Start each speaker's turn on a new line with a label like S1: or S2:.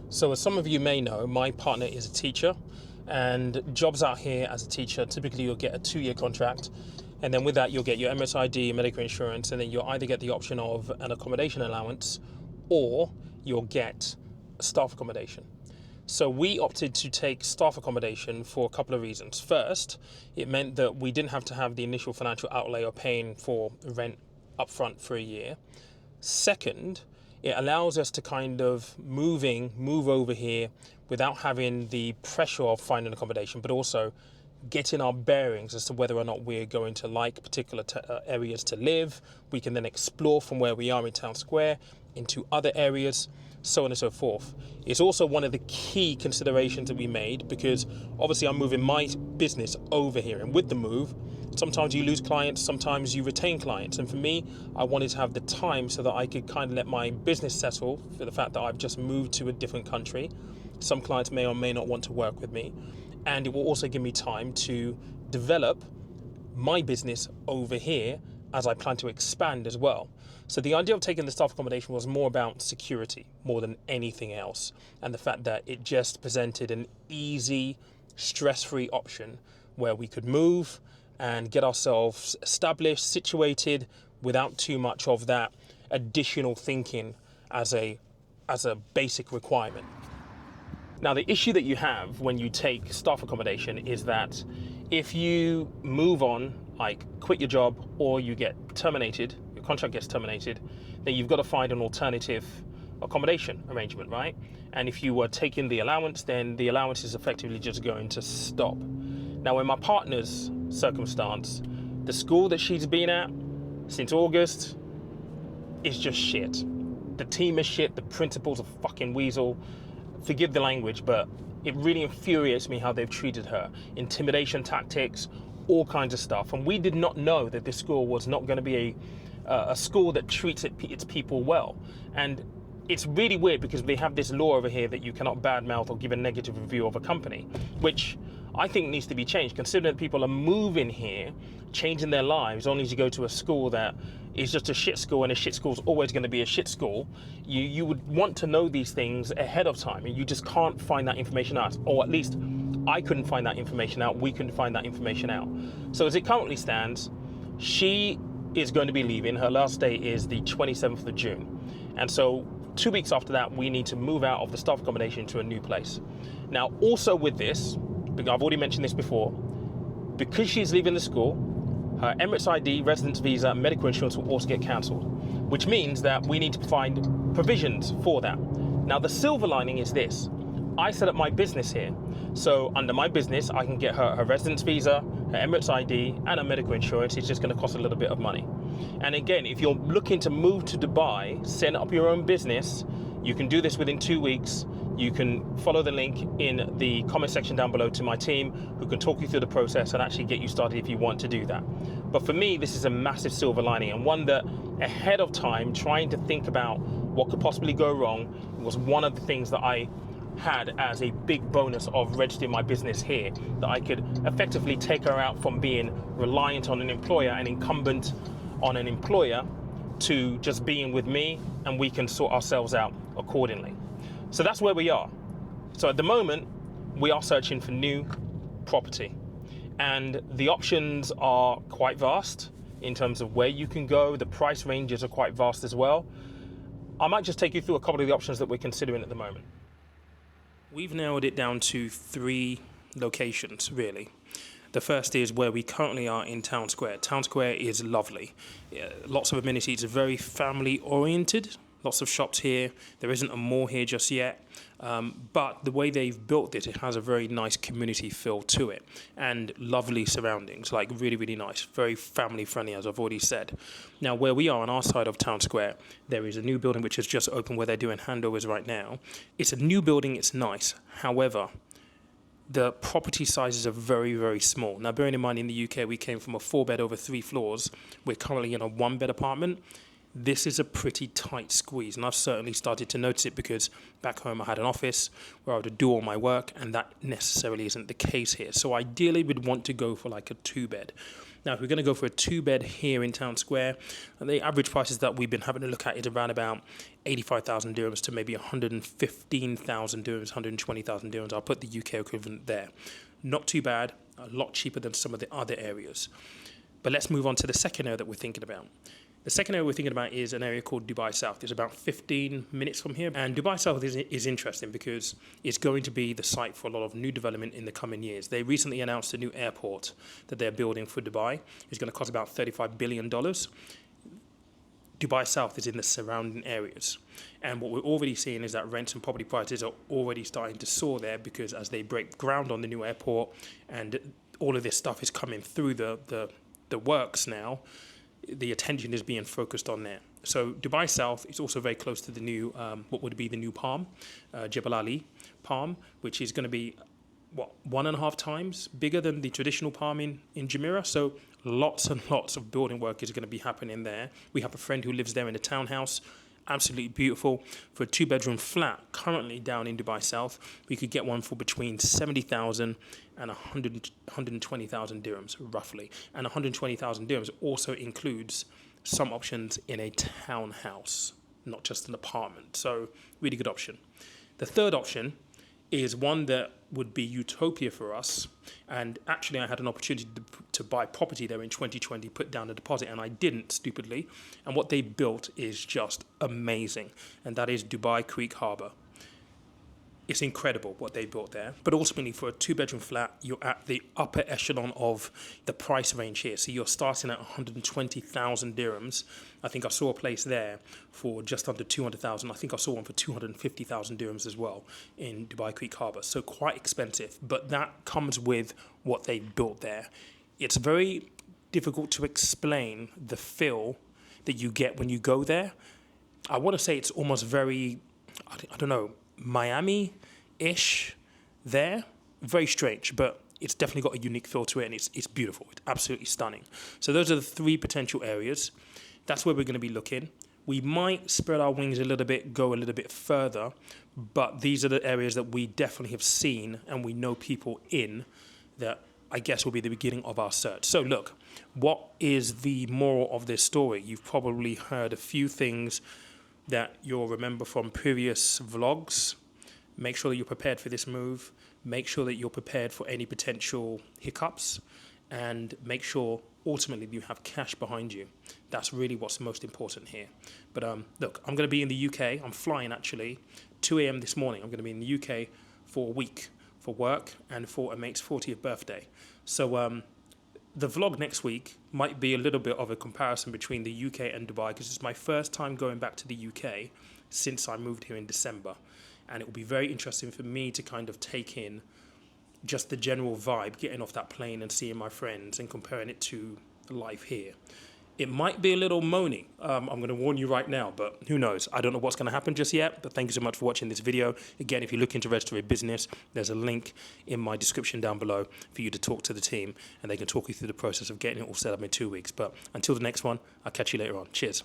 S1: So as some of you may know, my partner is a teacher, and jobs out here as a teacher, typically you'll get a 2-year contract, and then with that you'll get your MSID, medical insurance, and then you'll either get the option of an accommodation allowance or you'll get staff accommodation. So we opted to take staff accommodation for a couple of reasons. First, it meant that we didn't have to have the initial financial outlay of paying for rent upfront for a year. Second, it allows us to kind of move over here without having the pressure of finding accommodation, but also getting our bearings as to whether or not we're going to like particular areas to live. We can then explore from where we are in Town Square into other areas, so on and so forth. It's also one of the key considerations that we made, because obviously I'm moving my business over here, and with the move, sometimes you lose clients, sometimes you retain clients. And for me, I wanted to have the time so that I could kind of let my business settle for the fact that I've just moved to a different country. Some clients may or may not want to work with me. And it will also give me time to develop my business over here as I plan to expand as well. So the idea of taking the staff accommodation was more about security more than anything else, and the fact that it just presented an easy, stress-free option where we could move and get ourselves established, situated, without too much of that additional thinking as a basic requirement. Now, the issue that you have when you take staff accommodation is that if you move on, like quit your job, or you get terminated, your contract gets terminated, then you've got to find an alternative accommodation arrangement, right? And if you were taking the allowance, then the allowance is effectively just going to stop. Now, in my partner's circumstance, the school that she's been at since August is just shit. The team is shit, the principal's a fucking weasel. Forgive the language, but it really infuriates me how they've treated her. Intimidation tactics, all kinds of stuff. And we did not know that this school was not going to be a school that treats its people well. And it's really weird because they have this law over here that you cannot badmouth or give a negative review of a company, which I think needs to be changed, considering that people are moving here, changing their lives, only to go to a school that is just a shit school, and a shit school is always going to be a shit school. You would want to know these things ahead of time, and you just can't find that information out, or at least I couldn't find that information out, we couldn't find that information out. So as it currently stands, she is going to be leaving. Her last day is the 27th of June. And so 2 weeks after that, we need to move out of the staff accommodation to a new place. Now, also with this, because I've already mentioned this before, because she's leaving the school, her Emirates ID, residence visa, and medical insurance will also get cancelled, which means that we need to find provisions for that. Now, the silver lining is this. I set up my business here. So under my business, I can get her residence visa, her Emirates ID, and her medical insurance. It's just going to cost a little bit of money. And again, if you're looking to move to Dubai, set up your own business, you can do this within 2 weeks. You can follow the link in the comment section down below to my team, who can talk you through the process and actually get you started if you want to do that. But for me, this is a massive silver lining, and one that ahead of time, trying to think about what could possibly go wrong, was one of the things that I had as a big bonus of registering my business here, that I could effectively take her out from being reliant on an employer and incumbent on an employer to just being with me, and we can sort ourselves out accordingly. So that's where we are. So at the moment, we are searching for new property, and the options are quite vast in terms of where you can go. The price ranges are quite vast as well. I might just take you through a couple of the options that we're considering at the moment. We've narrowed it down to 3 locations, really. The first is where we currently are in Town Square. Town Square is lovely. Lots of amenities, very family oriented. Lots of shops here. There isn't a mall here just yet. But the way they've built it has a very nice community feel to it, and lovely surroundings, like really, really nice. Very family friendly, as I've already said. Now, where we are on our side of Town Square, there is a new building which has just opened where they're doing handovers right now. It's a new building, it's nice. However, the property sizes are very, very small. Now, bearing in mind, in the UK, we came from a 4-bed over 3 floors. We're currently in a 1-bed apartment. This is a pretty tight squeeze, and I've certainly started to notice it, because back home I had an office where I would do all my work, and that necessarily isn't the case here. So ideally we'd want to go for like a 2-bed. Now, if we're going to go for a 2-bed here in Town Square, the average prices that we've been having a look at is around about 85,000 dirhams to maybe 115,000 dirhams, 120,000 dirhams. I'll put the UK equivalent there. Not too bad, a lot cheaper than some of the other areas. But let's move on to the second area that we're thinking about. The second area we're thinking about is an area called Dubai South. It's about 15 minutes from here. And Dubai South is interesting because it's going to be the site for a lot of new development in the coming years. They recently announced a new airport that they're building for Dubai. It's going to cost about $35 billion. Dubai South is in the surrounding areas. And what we're already seeing is that rents and property prices are already starting to soar there, because as they break ground on the new airport and all of this stuff is coming through the works now, the attention is being focused on there. So Dubai South is also very close to the new, what would be the new Palm, Jebel Ali Palm, which is going to be, 1.5 times bigger than the traditional Palm in Jumeirah. So lots and lots of building work is going to be happening there. We have a friend who lives there in a townhouse. Absolutely beautiful. For a 2-bedroom flat currently down in Dubai South, we could get one for between 70,000 and 120,000 dirhams roughly. And 120,000 dirhams also includes some options in a townhouse, not just an apartment. So really good option. The third option is one that would be utopia for us. And actually, I had an opportunity to buy property there in 2020, put down a deposit, and I didn't, stupidly. And what they built is just amazing. And that is Dubai Creek Harbour. It's incredible what they built there. But ultimately, for a 2-bedroom flat, you're at the upper echelon of the price range here. So you're starting at 120,000 dirhams. I think I saw a place there for just under 200,000. I think I saw one for 250,000 dirhams as well in Dubai Creek Harbour. So quite expensive. But that comes with what they built there. It's very difficult to explain the feel that you get when you go there. I want to say it's almost very, I don't know, Miami-ish there. Very strange, but it's definitely got a unique feel to it, and it's beautiful. It's absolutely stunning. So those are the 3 potential areas. That's where we're going to be looking. We might spread our wings a little bit, go a little bit further, but these are the areas that we definitely have seen and we know people in, that I guess will be the beginning of our search. So look, what is the moral of this story? You've probably heard a few things that you'll remember from previous vlogs. Make sure that you're prepared for this move. Make sure that you're prepared for any potential hiccups, and make sure ultimately that you have cash behind you. That's really what's most important here. But look, I'm going to be in the UK. I'm flying actually 2 a.m. this morning. I'm going to be in the UK for a week for work and for a mate's 40th birthday. So the vlog next week might be a little bit of a comparison between the UK and Dubai, because it's my first time going back to the UK since I moved here in December. And it will be very interesting for me to kind of take in just the general vibe, getting off that plane and seeing my friends and comparing it to life here. It might be a little moany. I'm going to warn you right now, but who knows? I don't know what's going to happen just yet, but thank you so much for watching this video. Again, if you're looking to register a business, there's a link in my description down below for you to talk to the team, and they can talk you through the process of getting it all set up in 2 weeks. But until the next one, I'll catch you later on. Cheers.